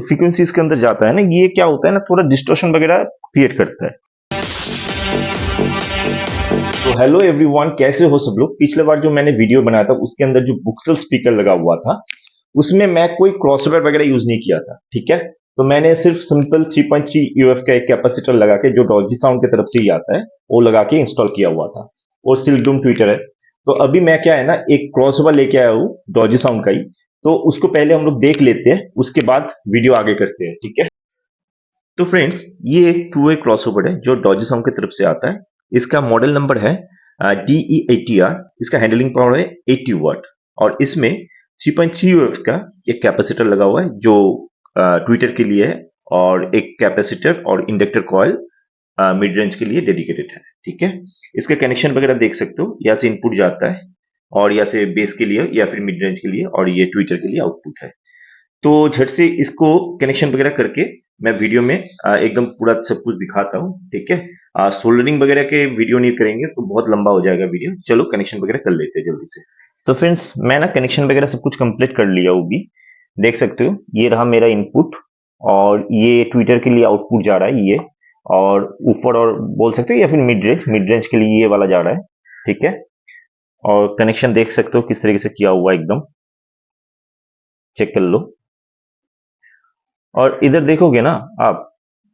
Frequency इसके अंदर जाता है ना, ये क्या होता है ना, थोड़ा डिस्टॉर्शन वगैरह क्रिएट करता है। तो हेलो एवरीवन, कैसे हो सब लोग। पिछले बार जो मैंने वीडियो बनाया था उसके अंदर जो बुक्सल स्पीकर लगा हुआ था उसमें मैं कोई क्रॉसओवर वगैरह यूज नहीं किया था, ठीक है। तो मैंने सिर्फ सिंपल 3.3 यूएफ का एक कैपेसिटर लगा के, जो डॉजी साउंड की तरफ से ही आता है, वो लगा के इंस्टॉल किया हुआ था। और सिल्कडूम ट्विटर है। तो अभी मैं क्या है ना, एक क्रॉसओवर लेके आया हूँ डॉजी साउंड का ही। तो उसको पहले हम लोग देख लेते हैं, उसके बाद वीडियो आगे करते हैं, ठीक है। तो फ्रेंड्स, ये एक टू वे क्रॉसओवर है जो डॉजी साउंड की तरफ से आता है। इसका मॉडल नंबर है DE80R। इसका हैंडलिंग पावर है 80 वाट और इसमें 3.3 यूएफ का एक कैपेसिटर लगा हुआ है जो ट्विटर के लिए है, और एक कैपेसिटर और इंडक्टर कॉइल मिड रेंज के लिए डेडिकेटेड है, ठीक है। इसका कनेक्शन वगैरह देख सकते हो, यहाँ से इनपुट जाता है और यहाँ से बेस के लिए या फिर मिड रेंज के लिए, और ये ट्विटर के लिए आउटपुट है। तो झट से इसको कनेक्शन वगैरह करके मैं वीडियो में एकदम पूरा सब कुछ दिखाता हूँ, ठीक है। सोल्डरिंग वगैरह के वीडियो नहीं करेंगे तो बहुत लंबा हो जाएगा वीडियो। चलो कनेक्शन वगैरह कर लेते हैं जल्दी से। तो फ्रेंड्स, मैं ना कनेक्शन वगैरह सब कुछ कंप्लीट कर लिया हूँ भी। देख सकते हो, ये रहा मेरा इनपुट और ये ट्विटर के लिए आउटपुट जा रहा है ये, और ऊपर और बोल सकते हो या फिर मिड रेंज के लिए ये वाला जा रहा है, ठीक है। और कनेक्शन देख सकते हो किस तरीके से किया हुआ है, एकदम चेक कर लो। और इधर देखोगे ना आप,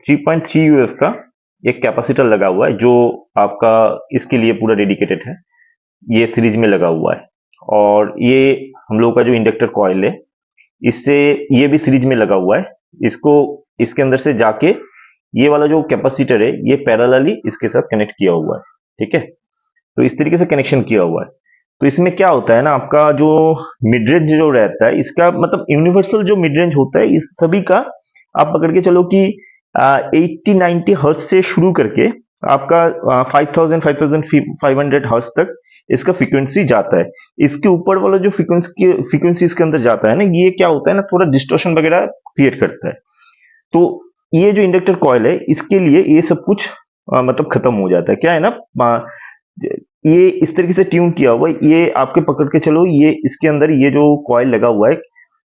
3.3 यूएफ का एक कैपेसिटर लगा हुआ है जो आपका इसके लिए पूरा डेडिकेटेड है, ये सीरीज में लगा हुआ है। और ये हम लोग का जो इंडक्टर कॉइल है, इससे ये भी सीरीज में लगा हुआ है। इसको इसके अंदर से जाके ये वाला जो कैपेसिटर है ये पैरेलली इसके साथ कनेक्ट किया हुआ है, ठीक है। तो इस तरीके से कनेक्शन किया हुआ है। तो इसमें क्या होता है ना, आपका जो मिड रेंज जो रहता है इसका मतलब यूनिवर्सल जो मिड रेंज होता है इस सभी का, आप पकड़ के चलो कि 80-90 हर्ट्ज से शुरू करके आपका 5500 हर्ट्ज तक इसका फ्रीक्वेंसी जाता है। इसके ऊपर वाला जो फ्रीक्वेंसी इसके अंदर जाता है ना, ये क्या होता है ना, थोड़ा डिस्टॉर्शन वगैरह क्रिएट करता है। तो ये जो इंडक्टर कॉइल है इसके लिए ये सब कुछ मतलब खत्म हो जाता है। क्या है ना, ये इस तरीके से ट्यून किया हुआ है, ये आपके पकड़ के चलो, ये इसके अंदर ये जो कॉइल लगा हुआ है,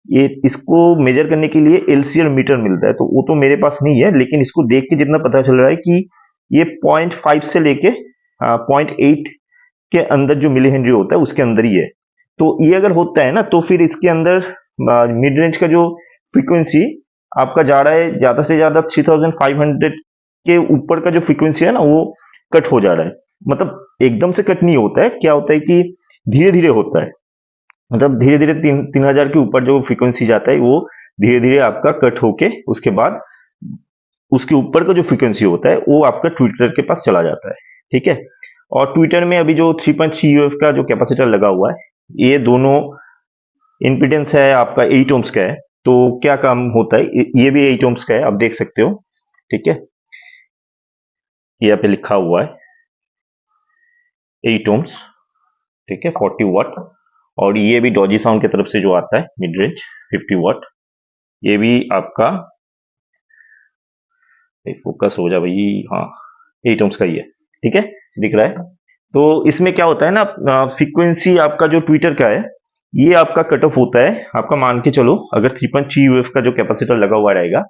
ये इसको मेजर करने के लिए एलसीआर मीटर मिलता है। तो वो तो मेरे पास नहीं है, लेकिन इसको देख के जितना पता चल रहा है कि ये 0.5 से लेके 0.8 के अंदर जो मिली हेनरी होता है उसके अंदर ही है। तो ये अगर होता है ना, तो फिर इसके अंदर मिड रेंज का जो फ्रीक्वेंसी आपका जा रहा है, ज्यादा से ज्यादा 3500 के ऊपर का जो फ्रीक्वेंसी है ना, वो कट हो जा रहा है। मतलब एकदम से कट नहीं होता है, क्या होता है कि धीरे धीरे होता है। मतलब धीरे धीरे 3000 के ऊपर जो फ्रीक्वेंसी जाता है वो धीरे धीरे आपका कट होके उसके बाद उसके ऊपर का जो फ्रीक्वेंसी होता है वो आपका ट्विटर के पास चला जाता है, ठीक है। और ट्विटर में अभी जो 3.3 यूएफ का जो कैपेसिटर लगा हुआ है, ये दोनों इंपिडेंस है आपका 8 ओम्स का है। तो क्या काम होता है, ये भी 8 ओम्स का है, आप देख सकते हो, ठीक है। यहाँ पे लिखा हुआ है 8 ओम्स, ठीक है, 40 वाट। और ये भी डॉजी साउंड की तरफ से जो आता है मिड रेंज 50 वाट, ये भी आपका फोकस हो जा भाई, हाँ 8 ओम्स का ही है, ठीक है, दिख रहा है। तो इसमें क्या होता है ना, फ्रीक्वेंसी आपका जो ट्विटर का है ये आपका कट ऑफ होता है, आपका मान के चलो अगर 3.3 यूएफ का जो कैपेसिटर लगा हुआ रहेगा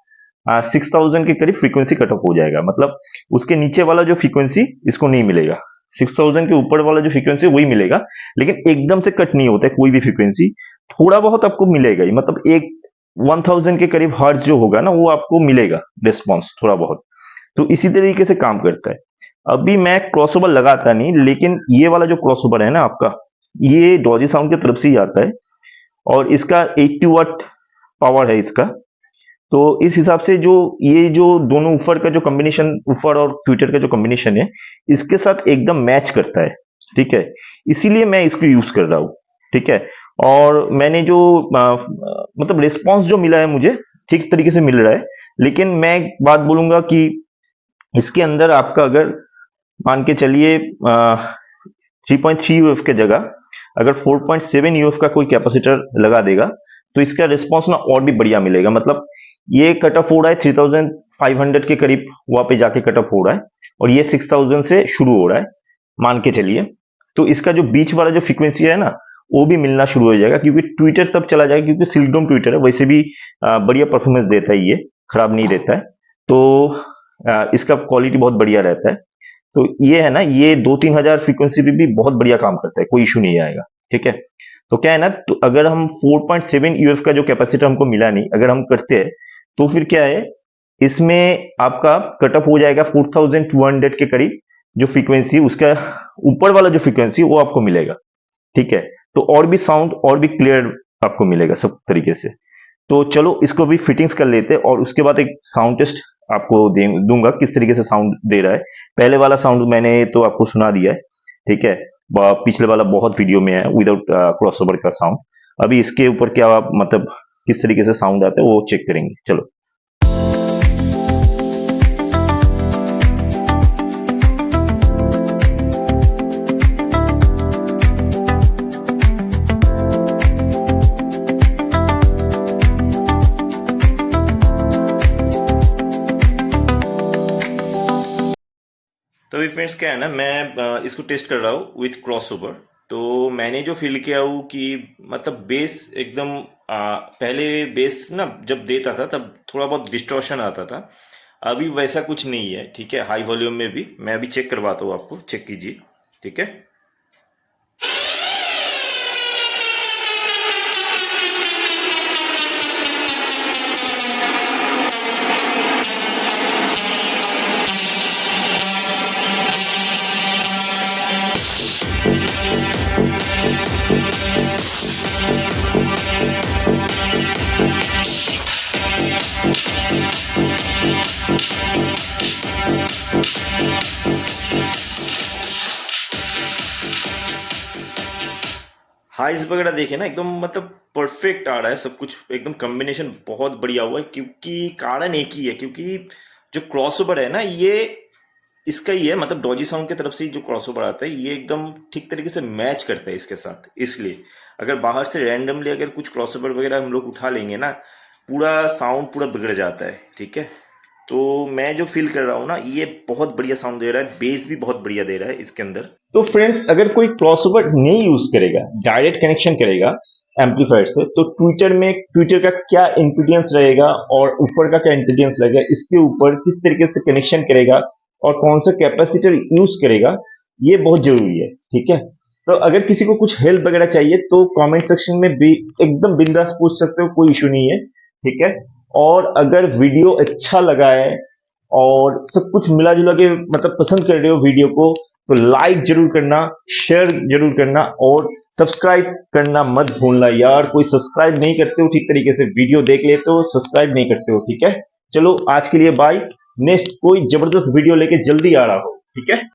6000 के करीब फ्रीक्वेंसी कट ऑफ हो जाएगा। मतलब उसके नीचे वाला जो फ्रीक्वेंसी इसको नहीं मिलेगा, 6000 के ऊपर वाला जो फ्रीक्वेंसी वही मिलेगा। लेकिन एकदम से कट नहीं होता है कोई भी फ्रीक्वेंसी, थोड़ा बहुत आपको मिलेगा ही। मतलब एक 1000 के करीब हर्ट्ज जो होगा ना, वो आपको मिलेगा रिस्पॉन्स थोड़ा बहुत। तो इसी तरीके से काम करता है। अभी मैं क्रॉसओवर लगाता नहीं, लेकिन ये वाला जो क्रॉसओवर है ना आपका, ये डॉजी साउंड की तरफ से ही आता है और इसका 80 वाट पावर है इसका। तो इस हिसाब से जो ये जो दोनों ऊपर का जो कॉम्बिनेशन, ऊपर और ट्विटर का जो कॉम्बिनेशन है, इसके साथ एकदम मैच करता है, ठीक है। इसीलिए मैं इसको यूज कर रहा हूँ, ठीक है। और मैंने जो मतलब रिस्पॉन्स जो मिला है मुझे ठीक तरीके से मिल रहा है। लेकिन मैं एक बात बोलूंगा कि इसके अंदर आपका अगर मान के चलिए 3.3 यूएफ के जगह अगर 4.7 यूएफ का कोई कैपेसिटर लगा देगा तो इसका रिस्पॉन्स ना और भी बढ़िया मिलेगा। मतलब ये कट ऑफ हो रहा है 3500 के करीब, वहां पे जाके कट ऑफ हो रहा है, और ये 6000 से शुरू हो रहा है मान के चलिए। तो इसका जो बीच वाला जो फ्रीक्वेंसी है ना, वो भी मिलना शुरू हो जाएगा, क्योंकि ट्विटर तब चला जाएगा, क्योंकि सिल्कडोम ट्विटर है, वैसे भी बढ़िया परफॉर्मेंस देता है, ये खराब नहीं देता है। तो इसका क्वालिटी बहुत बढ़िया रहता है। तो ये है ना, ये 2-3 हजार फ्रीक्वेंसी पे भी बहुत बढ़िया काम करता है, कोई इशू नहीं आएगा। ठीक है, तो क्या है ना, तो अगर हम 4.7 यूएफ का जो कैपेसिटर हमको मिला नहीं, अगर हम करते हैं तो फिर क्या है, इसमें आपका कट ऑफ हो जाएगा 4200 के करीब, जो फ्रीक्वेंसी उसका ऊपर वाला जो फ्रीक्वेंसी वो आपको मिलेगा। ठीक है, तो और भी साउंड और भी क्लियर आपको मिलेगा सब तरीके से। तो चलो इसको भी फिटिंग्स कर लेते हैं, और उसके बाद एक साउंड टेस्ट आपको दूंगा किस तरीके से साउंड दे रहा है। पहले वाला साउंड मैंने तो आपको सुना दिया है, ठीक है, पिछले वाला बहुत वीडियो में है विदाउट क्रॉसओवर का साउंड। अभी इसके ऊपर क्या मतलब किस तरीके से साउंड आता है वो चेक करेंगे। चलो, तो अभी फ्रेंड्स क्या है ना, मैं इसको टेस्ट कर रहा हूँ विथ क्रॉसओवर। तो मैंने जो फील किया हूँ कि मतलब बेस एकदम पहले बेस ना जब देता था तब थोड़ा बहुत डिस्टॉर्शन आता था, अभी वैसा कुछ नहीं है। ठीक है, हाई वॉल्यूम में भी मैं अभी चेक करवाता हूँ, आपको चेक कीजिए। ठीक है, हाइज वगैरह देखे ना, एकदम मतलब परफेक्ट आ रहा है सब कुछ, एकदम कॉम्बिनेशन बहुत बढ़िया हुआ है। क्योंकि कारण एक ही है, क्योंकि जो क्रॉसओवर है ना, ये इसका ही है, मतलब डॉजी साउंड की तरफ से जो क्रॉसओवर आता है ये एकदम ठीक तरीके से मैच करता है इसके साथ। इसलिए अगर बाहर से रैंडमली अगर कुछ क्रॉसओवर वगैरह हम लोग उठा लेंगे ना, पूरा साउंड पूरा बिगड़ जाता है। ठीक है, तो मैं जो फील कर रहा हूँ ना, ये बहुत बढ़िया साउंड दे रहा है, बेस भी बहुत बढ़िया दे रहा है इसके अंदर। तो फ्रेंड्स, अगर कोई क्रॉसओवर नहीं यूज करेगा, डायरेक्ट कनेक्शन करेगा एम्पलीफायर से, तो ट्विटर का क्या इम्पीडियंस रहेगा और ऊपर का क्या इम्पीडियंस रहेगा, इसके ऊपर किस तरीके से कनेक्शन करेगा और कौन सा कैपेसिटर यूज करेगा, ये बहुत जरूरी है। ठीक है, तो अगर किसी को कुछ हेल्प वगैरह चाहिए तो कमेंट सेक्शन में भी एकदम बिंदास पूछ सकते हो, कोई इशू नहीं है। ठीक है, और अगर वीडियो अच्छा लगा है और सब कुछ मिला जुला के मतलब पसंद कर रहे हो वीडियो को, तो लाइक जरूर करना, शेयर जरूर करना और सब्सक्राइब करना मत भूलना यार। कोई सब्सक्राइब नहीं करते हो, ठीक तरीके से वीडियो देख लेते हो, सब्सक्राइब नहीं करते हो। ठीक है, चलो आज के लिए बाय, नेक्स्ट कोई जबरदस्त वीडियो लेके जल्दी आ रहा हो। ठीक है।